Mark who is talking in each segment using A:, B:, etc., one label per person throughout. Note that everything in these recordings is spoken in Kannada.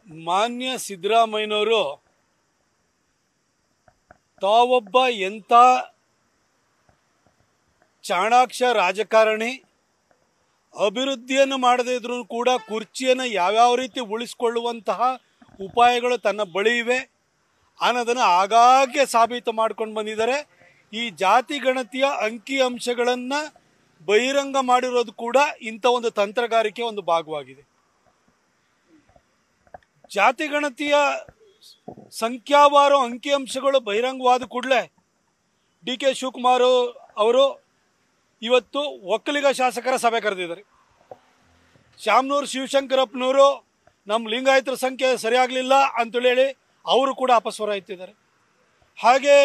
A: ಮಾನ್ಯ ಸಿದ್ದರಾಮಯ್ಯನವರು ತಾವೊಬ್ಬ ಎಂಥ ಚಾಣಾಕ್ಷ ರಾಜಕಾರಣಿ, ಅಭಿವೃದ್ಧಿಯನ್ನು ಮಾಡದೇ ಇದ್ರೂ ಕೂಡ ಕುರ್ಚಿಯನ್ನು ಯಾವ್ಯಾವ ರೀತಿ ಉಳಿಸ್ಕೊಳ್ಳುವಂತಹ ಉಪಾಯಗಳು ತನ್ನ ಬಳಿ ಇವೆ ಅನ್ನೋದನ್ನು ಆಗಾಗ್ಗೆ ಸಾಬೀತು ಮಾಡ್ಕೊಂಡು ಬಂದಿದ್ದಾರೆ. ಈ ಜಾತಿ ಗಣತಿಯ ಅಂಕಿ ಅಂಶಗಳನ್ನು ಬಹಿರಂಗ ಮಾಡಿರೋದು ಕೂಡ ಇಂಥ ಒಂದು ತಂತ್ರಗಾರಿಕೆ ಒಂದು ಭಾಗವಾಗಿದೆ. ಜಾತಿ ಗಣತಿಯ ಸಂಖ್ಯಾವಾರು ಅಂಕಿಅಂಶಗಳು ಬಹಿರಂಗವಾದ ಕೂಡಲೇ ಡಿ ಕೆ ಶಿವಕುಮಾರ್ ಅವರು ಇವತ್ತು ಒಕ್ಕಲಿಗ ಶಾಸಕರ ಸಭೆ ಕರೆದಿದ್ದಾರೆ. ಶಾಮನೂರು ಶಿವಶಂಕರಪ್ಪನವರು ನಮ್ಮ ಲಿಂಗಾಯತರ ಸಂಖ್ಯೆ ಸರಿಯಾಗಲಿಲ್ಲ ಅಂತೇಳಿ ಅವರು ಕೂಡ ಅಪಸ್ವರ ಎತ್ತಿದ್ದಾರೆ. ಹಾಗೆ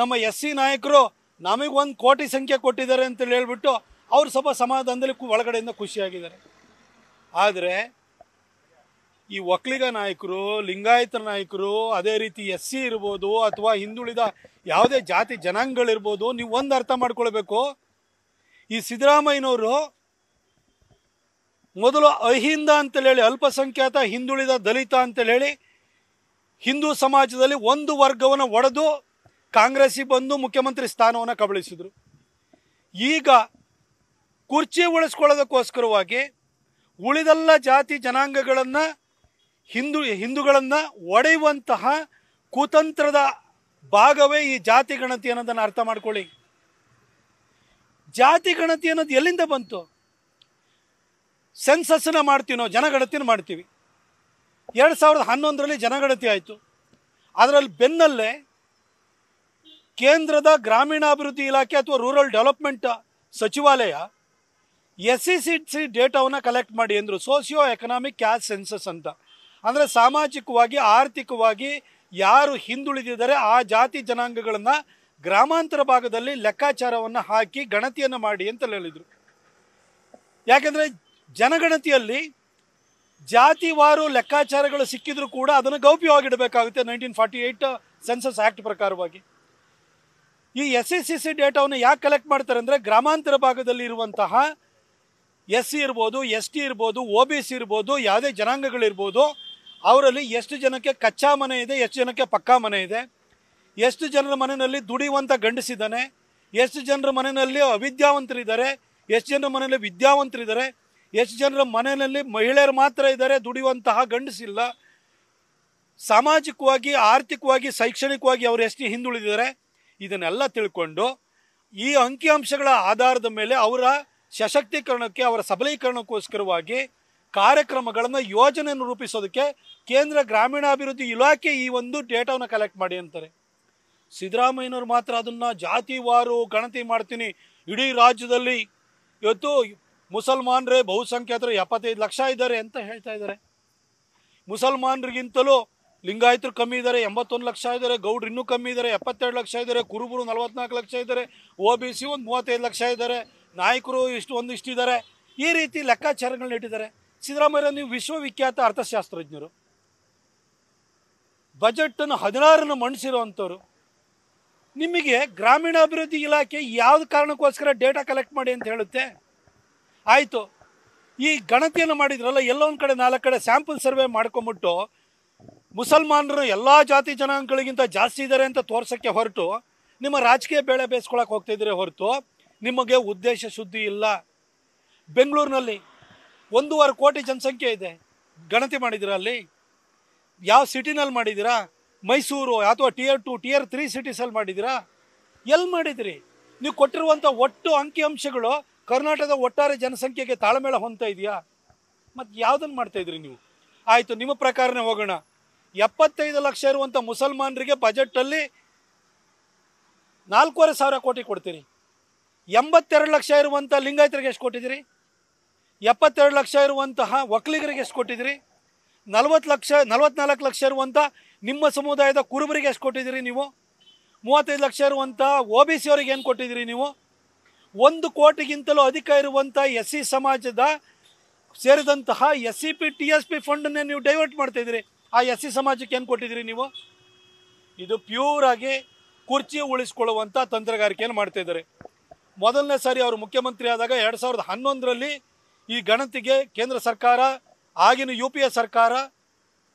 A: ನಮ್ಮ SC ನಾಯಕರು ನಮಗೆ 1 ಕೋಟಿ ಸಂಖ್ಯೆ ಕೊಟ್ಟಿದ್ದಾರೆ ಅಂತೇಳಿ ಹೇಳ್ಬಿಟ್ಟು ಅವರು ಸ್ವಲ್ಪ ಸಮಾಧಾನದಲ್ಲಿ ಒಳಗಡೆಯಿಂದ ಖುಷಿಯಾಗಿದ್ದಾರೆ. ಆದರೆ ಈ ಒಕ್ಕಲಿಗ ನಾಯಕರು, ಲಿಂಗಾಯತ ನಾಯಕರು, ಅದೇ ರೀತಿ SC ಇರ್ಬೋದು ಅಥವಾ ಹಿಂದುಳಿದ ಯಾವುದೇ ಜಾತಿ ಜನಾಂಗಗಳಿರ್ಬೋದು, ನೀವು ಒಂದು ಅರ್ಥ ಮಾಡ್ಕೊಳ್ಬೇಕು, ಈ ಸಿದ್ದರಾಮಯ್ಯನವರು ಮೊದಲು ಅಹಿಂದ ಅಂತೇಳಿ ಅಲ್ಪಸಂಖ್ಯಾತ ಹಿಂದುಳಿದ ದಲಿತ ಅಂತೇಳಿ ಹಿಂದೂ ಸಮಾಜದಲ್ಲಿ ಒಂದು ವರ್ಗವನ್ನು ಒಡೆದು ಕಾಂಗ್ರೆಸ್ಸಿಗೆ ಬಂದು ಮುಖ್ಯಮಂತ್ರಿ ಸ್ಥಾನವನ್ನು ಕಬಳಿಸಿದರು. ಈಗ ಕುರ್ಚಿ ಉಳಿಸ್ಕೊಳ್ಳೋದಕ್ಕೋಸ್ಕರವಾಗಿ ಉಳಿದೆಲ್ಲ ಜಾತಿ ಜನಾಂಗಗಳನ್ನು ಹಿಂದೂಗಳನ್ನು ಒಡೆಯುವಂತಹ ಕುತಂತ್ರದ ಭಾಗವೇ ಈ ಜಾತಿ ಗಣತಿ ಅನ್ನೋದನ್ನು ಅರ್ಥ ಮಾಡ್ಕೊಳ್ಳಿ. ಜಾತಿ ಗಣತಿ ಅನ್ನೋದು ಎಲ್ಲಿಂದ ಬಂತು? ಸೆನ್ಸಸ್ನ ಮಾಡ್ತೀವಿ ನಾವು, ಜನಗಣತಿನ ಮಾಡ್ತೀವಿ. 2011ರಲ್ಲಿ ಜನಗಣತಿ ಆಯಿತು. ಅದರಲ್ಲಿ ಬೆನ್ನಲ್ಲೇ ಕೇಂದ್ರದ ಗ್ರಾಮೀಣಾಭಿವೃದ್ಧಿ ಇಲಾಖೆ ಅಥವಾ ರೂರಲ್ ಡೆವಲಪ್ಮೆಂಟ್ ಸಚಿವಾಲಯ SEC ಡೇಟಾವನ್ನು ಕಲೆಕ್ಟ್ ಮಾಡಿ ಅಂದರು. ಸೋಷಿಯೋ ಎಕನಾಮಿಕ್ ಕ್ಯಾಸ್ಟ್ ಸೆನ್ಸಸ್ ಅಂತ. ಅಂದರೆ ಸಾಮಾಜಿಕವಾಗಿ ಆರ್ಥಿಕವಾಗಿ ಯಾರು ಹಿಂದುಳಿದಿದ್ದಾರೆ ಆ ಜಾತಿ ಜನಾಂಗಗಳನ್ನು ಗ್ರಾಮಾಂತರ ಭಾಗದಲ್ಲಿ ಲೆಕ್ಕಾಚಾರವನ್ನು ಹಾಕಿ ಗಣತಿಯನ್ನು ಮಾಡಿ ಅಂತ ಹೇಳಿದರು. ಯಾಕೆಂದರೆ ಜನಗಣತಿಯಲ್ಲಿ ಜಾತಿವಾರು ಲೆಕ್ಕಾಚಾರಗಳು ಸಿಕ್ಕಿದ್ರು ಕೂಡ ಅದನ್ನು ಗೌಪ್ಯವಾಗಿಡಬೇಕಾಗುತ್ತೆ 1948 ಸೆನ್ಸಸ್ ಆ್ಯಕ್ಟ್ ಪ್ರಕಾರವಾಗಿ. ಈ SEC ಡೇಟಾವನ್ನು ಯಾಕೆ ಕಲೆಕ್ಟ್ ಮಾಡ್ತಾರೆ ಅಂದರೆ ಗ್ರಾಮಾಂತರ ಭಾಗದಲ್ಲಿ ಇರುವಂತಹ SC ಇರ್ಬೋದು, ST ಇರ್ಬೋದು, OBC ಇರ್ಬೋದು, ಯಾವುದೇ ಜನಾಂಗಗಳಿರ್ಬೋದು, ಅವರಲ್ಲಿ ಎಷ್ಟು ಜನಕ್ಕೆ ಕಚ್ಚಾ ಮನೆ ಇದೆ, ಎಷ್ಟು ಜನಕ್ಕೆ ಪಕ್ಕಾ ಮನೆ ಇದೆ, ಎಷ್ಟು ಜನರ ಮನೆಯಲ್ಲಿ ದುಡಿಯುವಂಥ ಗಂಡಸಿದ್ದಾನೆ, ಎಷ್ಟು ಜನರ ಮನೆಯಲ್ಲಿ ಅವಿದ್ಯಾವಂತರಿದ್ದಾರೆ, ಎಷ್ಟು ಜನರ ಮನೆಯಲ್ಲಿ ವಿದ್ಯಾವಂತರಿದ್ದಾರೆ, ಎಷ್ಟು ಜನರ ಮನೆಯಲ್ಲಿ ಮಹಿಳೆಯರು ಮಾತ್ರ ಇದ್ದಾರೆ, ದುಡಿಯುವಂತಹ ಗಂಡಸಿಲ್ಲ, ಸಾಮಾಜಿಕವಾಗಿ ಆರ್ಥಿಕವಾಗಿ ಶೈಕ್ಷಣಿಕವಾಗಿ ಅವರು ಎಷ್ಟು ಹಿಂದುಳಿದಿದ್ದಾರೆ, ಇದನ್ನೆಲ್ಲ ತಿಳ್ಕೊಂಡು ಈ ಅಂಕಿಅಂಶಗಳ ಆಧಾರದ ಮೇಲೆ ಅವರ ಸಶಕ್ತೀಕರಣಕ್ಕೆ, ಅವರ ಸಬಲೀಕರಣಕ್ಕೋಸ್ಕರವಾಗಿ ಕಾರ್ಯಕ್ರಮಗಳನ್ನು, ಯೋಜನೆಯನ್ನು ರೂಪಿಸೋದಕ್ಕೆ ಕೇಂದ್ರ ಗ್ರಾಮೀಣಾಭಿವೃದ್ಧಿ ಇಲಾಖೆ ಈ ಒಂದು ಡೇಟಾವನ್ನು ಕಲೆಕ್ಟ್ ಮಾಡಿ ಅಂತಾರೆ. ಸಿದ್ದರಾಮಯ್ಯನವರು ಮಾತ್ರ ಅದನ್ನು ಜಾತಿವಾರು ಗಣತಿ ಮಾಡ್ತೀನಿ, ಇಡೀ ರಾಜ್ಯದಲ್ಲಿ ಇವತ್ತು ಮುಸಲ್ಮಾನರೇ ಬಹುಸಂಖ್ಯಾತರು 75 ಲಕ್ಷ ಇದ್ದಾರೆ ಅಂತ ಹೇಳ್ತಾ ಇದ್ದಾರೆ. ಮುಸಲ್ಮಾನರಿಗಿಂತಲೂ ಲಿಂಗಾಯತರು ಕಮ್ಮಿ ಇದ್ದಾರೆ, 81 ಲಕ್ಷ ಇದ್ದಾರೆ, ಗೌಡ್ರು ಇನ್ನೂ ಕಮ್ಮಿ ಇದ್ದಾರೆ, 72 ಲಕ್ಷ ಇದ್ದಾರೆ, ಕುರುಬರು 44 ಲಕ್ಷ ಇದ್ದಾರೆ, OBC ಒಂದು 35 ಲಕ್ಷ ಇದ್ದಾರೆ, ನಾಯಕರು ಒಂದಿಷ್ಟಿದ್ದಾರೆ. ಈ ರೀತಿ ಲೆಕ್ಕಾಚಾರಗಳನ್ನ ಇಟ್ಟಿದ್ದಾರೆ. ಸಿದ್ದರಾಮಯ್ಯ, ನೀವು ವಿಶ್ವವಿಖ್ಯಾತ ಅರ್ಥಶಾಸ್ತ್ರಜ್ಞರು, ಬಜೆಟನ್ನು 16 ಮಂಡಿಸಿರುವಂಥವ್ರು, ನಿಮಗೆ ಗ್ರಾಮೀಣಾಭಿವೃದ್ಧಿ ಇಲಾಖೆ ಯಾವ್ದು ಕಾರಣಕ್ಕೋಸ್ಕರ ಡೇಟಾ ಕಲೆಕ್ಟ್ ಮಾಡಿ ಅಂತ ಹೇಳುತ್ತೆ? ಆಯಿತು, ಈ ಗಣತಿಯನ್ನು ಮಾಡಿದ್ರಲ್ಲ, ಎಲ್ಲೊಂದು ಕಡೆ 4 ಕಡೆ ಸ್ಯಾಂಪಲ್ ಸರ್ವೆ ಮಾಡ್ಕೊಂಬಿಟ್ಟು ಮುಸಲ್ಮಾನರು ಎಲ್ಲ ಜಾತಿ ಜನಾಂಗಗಳಿಗಿಂತ ಜಾಸ್ತಿ ಇದ್ದಾರೆ ಅಂತ ತೋರ್ಸೋಕ್ಕೆ ಹೊರಟು ನಿಮ್ಮ ರಾಜಕೀಯ ಬೇಳೆ ಬೇಯಿಸ್ಕೊಳಕ್ಕೆ ಹೋಗ್ತಾಯಿದ್ರೆ ಹೊರತು ನಿಮಗೆ ಉದ್ದೇಶ ಶುದ್ಧಿ ಇಲ್ಲ. ಬೆಂಗಳೂರಿನಲ್ಲಿ 1.5 ಕೋಟಿ ಜನಸಂಖ್ಯೆ ಇದೆ, ಗಣತಿ ಮಾಡಿದ್ದೀರಾ? ಅಲ್ಲಿ ಯಾವ ಸಿಟಿನಲ್ಲಿ ಮಾಡಿದ್ದೀರಾ? ಮೈಸೂರು ಅಥವಾ Tier 2 Tier 3 ಸಿಟೀಸಲ್ಲಿ ಮಾಡಿದ್ದೀರಾ? ಎಲ್ಲಿ ಮಾಡಿದಿರಿ? ನೀವು ಕೊಟ್ಟಿರುವಂಥ ಒಟ್ಟು ಅಂಕಿಅಂಶಗಳು ಕರ್ನಾಟಕದ ಒಟ್ಟಾರೆ ಜನಸಂಖ್ಯೆಗೆ ತಾಳಮೇಳ ಹೊಂದ್ತಾ ಇದೆಯಾ? ಮತ್ತು ಯಾವುದನ್ನು ಮಾಡ್ತಾಯಿದ್ರಿ ನೀವು? ಆಯಿತು, ನಿಮ್ಮ ಪ್ರಕಾರನೇ ಹೋಗೋಣ. 75 ಲಕ್ಷ ಇರುವಂಥ ಮುಸಲ್ಮಾನರಿಗೆ ಬಜೆಟಲ್ಲಿ 4,500 ಕೋಟಿ ಕೊಡ್ತೀರಿ. 82 ಲಕ್ಷ ಇರುವಂಥ ಲಿಂಗಾಯತರಿಗೆ ಎಷ್ಟು ಕೊಟ್ಟಿದ್ದೀರಿ? 72 ಲಕ್ಷ ಇರುವಂತಹ ಒಕ್ಕಲಿಗರಿಗೆ ಎಷ್ಟು ಕೊಟ್ಟಿದ್ದೀರಿ? 44 ಲಕ್ಷ ಇರುವಂಥ ನಿಮ್ಮ ಸಮುದಾಯದ ಕುರುಬರಿಗೆ ಎಷ್ಟು ಕೊಟ್ಟಿದ್ದೀರಿ ನೀವು? 35 ಲಕ್ಷ ಇರುವಂಥ OBC ಅವರಿಗೆ ಏನು ಕೊಟ್ಟಿದ್ದೀರಿ ನೀವು? 1 ಕೋಟಿಗಿಂತಲೂ ಅಧಿಕ ಇರುವಂಥ SC ಸಮಾಜದ ಸೇರಿದಂತಹ SCP TSP ಫಂಡನ್ನೇ ನೀವು ಡೈವರ್ಟ್ ಮಾಡ್ತಾಯಿದ್ದೀರಿ. ಆ SC ಸಮಾಜಕ್ಕೆ ಏನು ಕೊಟ್ಟಿದ್ದೀರಿ ನೀವು? ಇದು ಪ್ಯೂರ್ ಆಗಿ ಕುರ್ಚಿ ಉಳಿಸ್ಕೊಳ್ಳುವಂಥ ತಂತ್ರಗಾರಿಕೆಯನ್ನು ಮಾಡ್ತಾಯಿದ್ದಾರೆ. ಮೊದಲನೇ ಸಾರಿ ಅವರು ಮುಖ್ಯಮಂತ್ರಿ ಆದಾಗ 2011ರಲ್ಲಿ ಈ ಗಣತಿಗೆ ಕೇಂದ್ರ ಸರ್ಕಾರ, ಆಗಿನ UPA ಸರ್ಕಾರ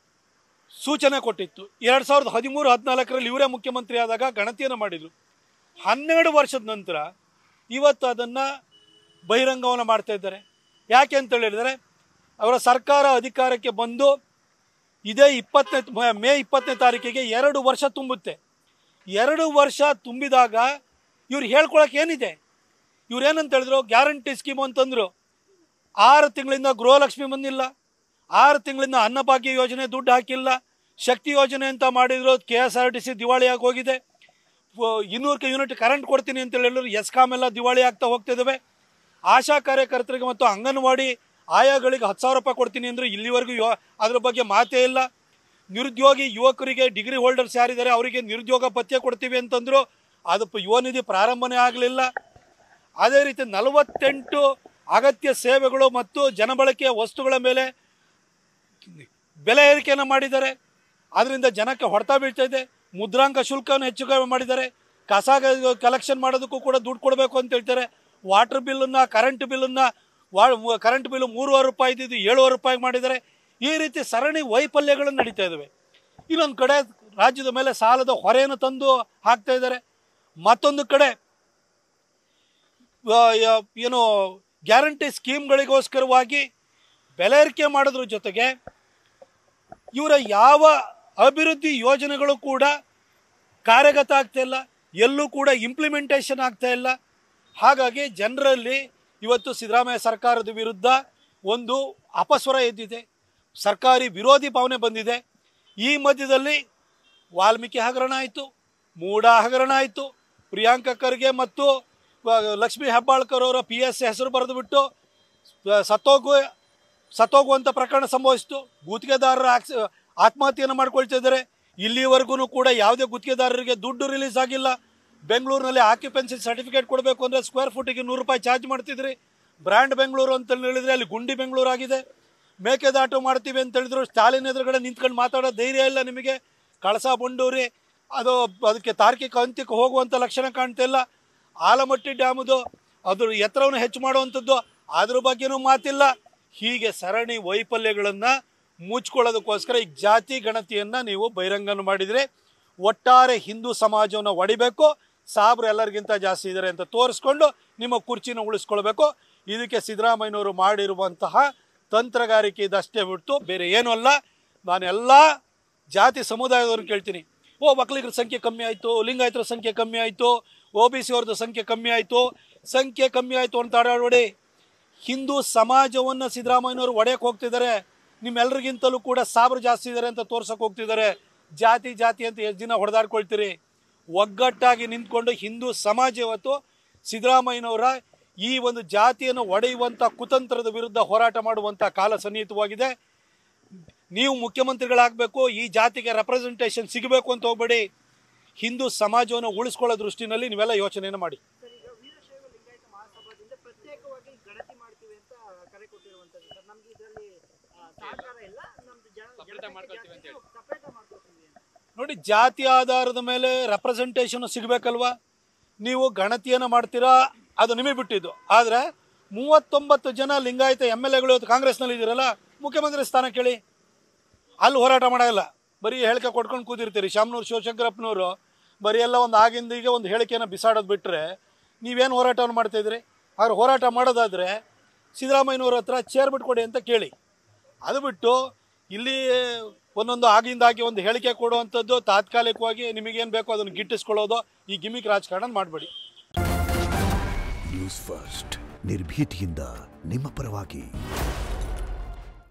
A: ಸೂಚನೆ ಕೊಟ್ಟಿತ್ತು. 2013-14ರಲ್ಲಿ ಇವರೇ ಮುಖ್ಯಮಂತ್ರಿ ಆದಾಗ ಗಣತಿಯನ್ನು ಮಾಡಿದರು. 12 ವರ್ಷದ ನಂತರ ಇವತ್ತು ಅದನ್ನು ಬಹಿರಂಗವನ್ನು ಮಾಡ್ತಾ ಇದ್ದಾರೆ. ಯಾಕೆ ಅಂತ ಹೇಳಿದರೆ, ಅವರ ಸರ್ಕಾರ ಅಧಿಕಾರಕ್ಕೆ ಬಂದು ಇದೇ ಮೇ 20ನೇ ತಾರೀಕಿಗೆ 2 ವರ್ಷ ತುಂಬುತ್ತೆ. 2 ವರ್ಷ ತುಂಬಿದಾಗ ಇವ್ರು ಹೇಳ್ಕೊಳಕ್ಕೆ ಏನಿದೆ? ಇವ್ರು ಏನಂತ ಹೇಳಿದ್ರು, ಗ್ಯಾರಂಟಿ ಸ್ಕೀಮ್ ಅಂತಂದರು. 6 ತಿಂಗಳಿಂದ ಗೃಹಲಕ್ಷ್ಮಿ ಬಂದಿಲ್ಲ, 6 ತಿಂಗಳಿಂದ ಅನ್ನಭಾಗ್ಯ ಯೋಜನೆ ದುಡ್ಡು ಹಾಕಿಲ್ಲ, ಶಕ್ತಿ ಯೋಜನೆ ಅಂತ ಮಾಡಿದ್ರು, KSRTC ದಿವಾಳಿಯಾಗಿ ಹೋಗಿದೆ, 200 ಯೂನಿಟ್ ಕರೆಂಟ್ ಕೊಡ್ತೀನಿ ಅಂತ ಹೇಳಿದ್ರು, ಎಸ್ಕಾಮ್ ಎಲ್ಲ ದಿವಾಳಿ ಆಗ್ತಾ ಹೋಗ್ತಿದ್ದಾವೆ. ಆಶಾ ಕಾರ್ಯಕರ್ತರಿಗೆ ಮತ್ತು ಅಂಗನವಾಡಿ ಆಯಾಗಳಿಗೆ 10,000 ರೂಪಾಯಿ ಕೊಡ್ತೀನಿ ಅಂದರೆ ಇಲ್ಲಿವರೆಗೂ ಅದ್ರ ಬಗ್ಗೆ ಮಾತೇ ಇಲ್ಲ. ನಿರುದ್ಯೋಗಿ ಯುವಕರಿಗೆ, ಡಿಗ್ರಿ ಹೋಲ್ಡರ್ಸ್ ಯಾರಿದ್ದಾರೆ ಅವರಿಗೆ ನಿರುದ್ಯೋಗ ಭತ್ಯೆ ಕೊಡ್ತೀವಿ ಅಂತಂದರು, ಅದು ಯುವ ನಿಧಿ ಪ್ರಾರಂಭನೇ ಆಗಲಿಲ್ಲ. ಅದೇ ರೀತಿ 48 ಅಗತ್ಯ ಸೇವೆಗಳು ಮತ್ತು ಜನಬಳಕೆಯ ವಸ್ತುಗಳ ಮೇಲೆ ಬೆಲೆ ಏರಿಕೆಯನ್ನು ಮಾಡಿದ್ದಾರೆ. ಅದರಿಂದ ಜನಕ್ಕೆ ಹೊಡೆತ ಬೀಳ್ತಾ ಇದೆ. ಮುದ್ರಾಂಕ ಶುಲ್ಕವನ್ನು ಹೆಚ್ಚು ಮಾಡಿದ್ದಾರೆ. ಕಸ ಕಲೆಕ್ಷನ್ ಮಾಡೋದಕ್ಕೂ ಕೂಡ ದುಡ್ಡು ಕೊಡಬೇಕು ಅಂತ ಹೇಳ್ತಾರೆ. ವಾಟರ್ ಬಿಲ್ಲನ್ನು, ಕರೆಂಟ್ ಬಿಲ್ಲನ್ನು, ಕರೆಂಟ್ ಬಿಲ್ಲು 3,500 ರೂಪಾಯಿ ಇದ್ದಿದ್ದು 7,000 ರೂಪಾಯಿಗೆ ಮಾಡಿದ್ದಾರೆ. ಈ ರೀತಿ ಸರಣಿ ವೈಫಲ್ಯಗಳನ್ನು ನಡೀತಾ ಇದ್ದಾವೆ. ಇನ್ನೊಂದು ಕಡೆ ರಾಜ್ಯದ ಮೇಲೆ ಸಾಲದ ಹೊರೆಯನ್ನು ತಂದು ಹಾಕ್ತಾ ಇದ್ದಾರೆ. ಮತ್ತೊಂದು ಕಡೆ ಏನು ಗ್ಯಾರಂಟಿ ಸ್ಕೀಮ್ಗಳಿಗೋಸ್ಕರವಾಗಿ ಬೆಲೆ ಏರಿಕೆ ಮಾಡೋದ್ರ ಜೊತೆಗೆ ಇವರ ಯಾವ ಅಭಿವೃದ್ಧಿ ಯೋಜನೆಗಳು ಕೂಡ ಕಾರ್ಯಗತ ಆಗ್ತಾ ಇಲ್ಲ, ಎಲ್ಲೂ ಕೂಡ ಇಂಪ್ಲಿಮೆಂಟೇಷನ್ ಆಗ್ತಾ ಇಲ್ಲ. ಹಾಗಾಗಿ ಜನರಲ್ಲಿ ಇವತ್ತು ಸಿದ್ದರಾಮಯ್ಯ ಸರ್ಕಾರದ ವಿರುದ್ಧ ಒಂದು ಅಪಸ್ವರ ಎದ್ದಿದೆ, ಸರ್ಕಾರಿ ವಿರೋಧಿ ಭಾವನೆ ಬಂದಿದೆ. ಈ ಮಧ್ಯದಲ್ಲಿ ವಾಲ್ಮೀಕಿ ಹಗರಣ ಆಯಿತು, ಮೂಡಾ ಹಗರಣ ಆಯಿತು, ಪ್ರಿಯಾಂಕಾ ಖರ್ಗೆ ಮತ್ತು ಲಕ್ಷ್ಮೀ ಹೆಬ್ಬಾಳ್ಕರ್ ಅವರ PS ಹೆಸರು ಬರೆದುಬಿಟ್ಟು ಸತ್ತೋಗುವಂಥ ಪ್ರಕರಣ ಸಂಭವಿಸಿತು. ಗುತ್ತಿಗೆದಾರರ ಆತ್ಮಹತ್ಯೆಯನ್ನು ಮಾಡ್ಕೊಳ್ತಿದ್ದಾರೆ. ಇಲ್ಲಿವರೆಗೂ ಕೂಡ ಯಾವುದೇ ಗುತ್ತಿಗೆದಾರರಿಗೆ ದುಡ್ಡು ರಿಲೀಸ್ ಆಗಿಲ್ಲ. ಬೆಂಗಳೂರಿನಲ್ಲಿ ಆಕ್ಯುಪೆನ್ಸಿ ಸರ್ಟಿಫಿಕೇಟ್ ಕೊಡಬೇಕು ಅಂದರೆ ಸ್ಕ್ವೇರ್ ಫುಟಿಗೆ 100 ರೂಪಾಯಿ ಚಾರ್ಜ್ ಮಾಡ್ತಿದ್ರಿ. ಬ್ರ್ಯಾಂಡ್ ಬೆಂಗಳೂರು ಅಂತ ಹೇಳಿದರೆ ಅಲ್ಲಿ ಗುಂಡಿ ಬೆಂಗಳೂರು ಆಗಿದೆ. ಮೇಕೆದಾಟು ಮಾಡ್ತೀವಿ ಅಂತ ಹೇಳಿದ್ರು, ಸ್ಟಾಲಿನ್ ಎದುರುಗಡೆ ನಿಂತ್ಕೊಂಡು ಮಾತಾಡೋ ಧೈರ್ಯ ಇಲ್ಲ ನಿಮಗೆ. ಕಳಸಾ ಬಂಡೂರಿ ಅದಕ್ಕೆ ತಾರ್ಕಿಕ ಅಂತ್ಯಕ್ಕೆ ಹೋಗುವಂಥ ಲಕ್ಷಣ ಕಾಣ್ತಾ ಇಲ್ಲ. ಆಲಮಟ್ಟಿ ಡ್ಯಾಮದು ಅದ್ರ ಎತ್ತರವನ್ನು ಹೆಚ್ಚು ಮಾಡುವಂಥದ್ದು, ಅದ್ರ ಬಗ್ಗೆನೂ ಮಾತಿಲ್ಲ. ಹೀಗೆ ಸರಣಿ ವೈಫಲ್ಯಗಳನ್ನು ಮುಚ್ಕೊಳ್ಳೋದಕ್ಕೋಸ್ಕರ ಈ ಜಾತಿ ಗಣತಿಯನ್ನು ನೀವು ಬಹಿರಂಗ ಮಾಡಿದರೆ ಒಟ್ಟಾರೆ ಹಿಂದೂ ಸಮಾಜವನ್ನು ಒಡಿಬೇಕು, ಸಾಬ್ರು ಎಲ್ಲರಿಗಿಂತ ಜಾಸ್ತಿ ಇದ್ದಾರೆ ಅಂತ ತೋರಿಸ್ಕೊಂಡು ನಿಮ್ಮ ಕುರ್ಚಿನ ಉಳಿಸ್ಕೊಳ್ಬೇಕು. ಇದಕ್ಕೆ ಸಿದ್ದರಾಮಯ್ಯನವರು ಮಾಡಿರುವಂತಹ ತಂತ್ರಗಾರಿಕೆ ಇದಷ್ಟೇ ಬಿಟ್ಟು ಬೇರೆ ಏನೂ ಅಲ್ಲ. ನಾನೆಲ್ಲ ಜಾತಿ ಸಮುದಾಯದವ್ರನ್ನ ಕೇಳ್ತೀನಿ, ಒಕ್ಕಲಿಗರ ಸಂಖ್ಯೆ ಕಮ್ಮಿ ಆಯಿತು, ಲಿಂಗಾಯತರ ಸಂಖ್ಯೆ ಕಮ್ಮಿ ಆಯಿತು, OBC ಅವ್ರದ್ದು ಸಂಖ್ಯೆ ಕಮ್ಮಿ ಆಯಿತು ಅಂತ ಆಡಾಡಿ ಹಿಂದೂ ಸಮಾಜವನ್ನು ಸಿದ್ದರಾಮಯ್ಯನವರು ಒಡೆಯಕ್ಕೆ ಹೋಗ್ತಿದ್ದಾರೆ. ನಿಮ್ಮೆಲ್ಲರಿಗಿಂತಲೂ ಕೂಡ ಸಾಬ್ರು ಜಾಸ್ತಿ ಇದ್ದಾರೆ ಅಂತ ತೋರ್ಸಕ್ಕೆ ಹೋಗ್ತಿದ್ದಾರೆ. ಜಾತಿ ಅಂತ ಎಷ್ಟು ದಿನ ಹೊಡೆದಾಡ್ಕೊಳ್ತೀರಿ? ಒಗ್ಗಟ್ಟಾಗಿ ನಿಂತ್ಕೊಂಡು ಹಿಂದೂ ಸಮಾಜ ಇವತ್ತು ಸಿದ್ದರಾಮಯ್ಯನವರ ಈ ಒಂದು ಜಾತಿಯನ್ನು ಒಡೆಯುವಂಥ ಕುತಂತ್ರದ ವಿರುದ್ಧ ಹೋರಾಟ ಮಾಡುವಂಥ ಕಾಲ ಸನ್ನಿಹಿತವಾಗಿದೆ. ನೀವು ಮುಖ್ಯಮಂತ್ರಿಗಳಾಗಬೇಕು, ಈ ಜಾತಿಗೆ ರೆಪ್ರೆಸೆಂಟೇಷನ್ ಸಿಗಬೇಕು ಅಂತ ಹೋಗ್ಬೇಡಿ. ಹಿಂದೂ ಸಮಾಜವನ್ನು ಉಳಿಸ್ಕೊಳ್ಳೋ ದೃಷ್ಟಿನಲ್ಲಿ ನೀವೆಲ್ಲ ಯೋಚನೆಯನ್ನು ಮಾಡಿ. ನೋಡಿ, ಜಾತಿ ಆಧಾರದ ಮೇಲೆ ರೆಪ್ರೆಸೆಂಟೇಷನ್ ಸಿಗಬೇಕಲ್ವಾ? ನೀವು ಗಣತಿಯನ್ನು ಮಾಡ್ತೀರಾ, ಅದು ನಿಮಗೆ ಬಿಟ್ಟಿದ್ದು. ಆದರೆ 39 ಜನ ಲಿಂಗಾಯತ MLAಗಳು ಇವತ್ತು ಕಾಂಗ್ರೆಸ್ನಲ್ಲಿ ಇದ್ದೀರಲ್ಲ, ಮುಖ್ಯಮಂತ್ರಿ ಸ್ಥಾನ ಕೇಳಿ. ಅಲ್ಲಿ ಹೋರಾಟ ಮಾಡೋಲ್ಲ, ಬರೀ ಹೇಳಿಕೆ ಕೊಟ್ಕೊಂಡು ಕೂತಿರ್ತೀರಿ. ಶಾಮನೂರು ಶಿವಶಂಕರಪ್ಪನವರು ಬರೀ ಎಲ್ಲ ಒಂದು ಆಗಿಂದೀಗೆ ಒಂದು ಹೇಳಿಕೆಯನ್ನು ಬಿಸಾಡೋದು ಬಿಟ್ಟರೆ ನೀವೇನು ಹೋರಾಟವನ್ನು ಮಾಡ್ತಾಯಿದ್ರಿ? ಅವ್ರು ಹೋರಾಟ ಮಾಡೋದಾದರೆ ಸಿದ್ದರಾಮಯ್ಯನವ್ರ ಹತ್ರ ಚೇರ್ ಬಿಟ್ಕೊಡಿ ಅಂತ ಕೇಳಿ. ಅದು ಬಿಟ್ಟು ಇಲ್ಲಿ ಒಂದೊಂದು ಆಗಿಂದಾಗಿ ಒಂದು ಹೇಳಿಕೆ ಕೊಡುವಂಥದ್ದು, ತಾತ್ಕಾಲಿಕವಾಗಿ ನಿಮಗೇನು ಬೇಕೋ ಅದನ್ನು ಗಿಟ್ಟಿಸ್ಕೊಳ್ಳೋದು, ಈ ಗಿಮಿಕ್ ರಾಜಕಾರಣ ಮಾಡಬೇಡಿ.
B: ನ್ಯೂಸ್ ಫಸ್ಟ್, ನಿರ್ಭೀತಿಯಿಂದ ನಿಮ್ಮ ಪರವಾಗಿ.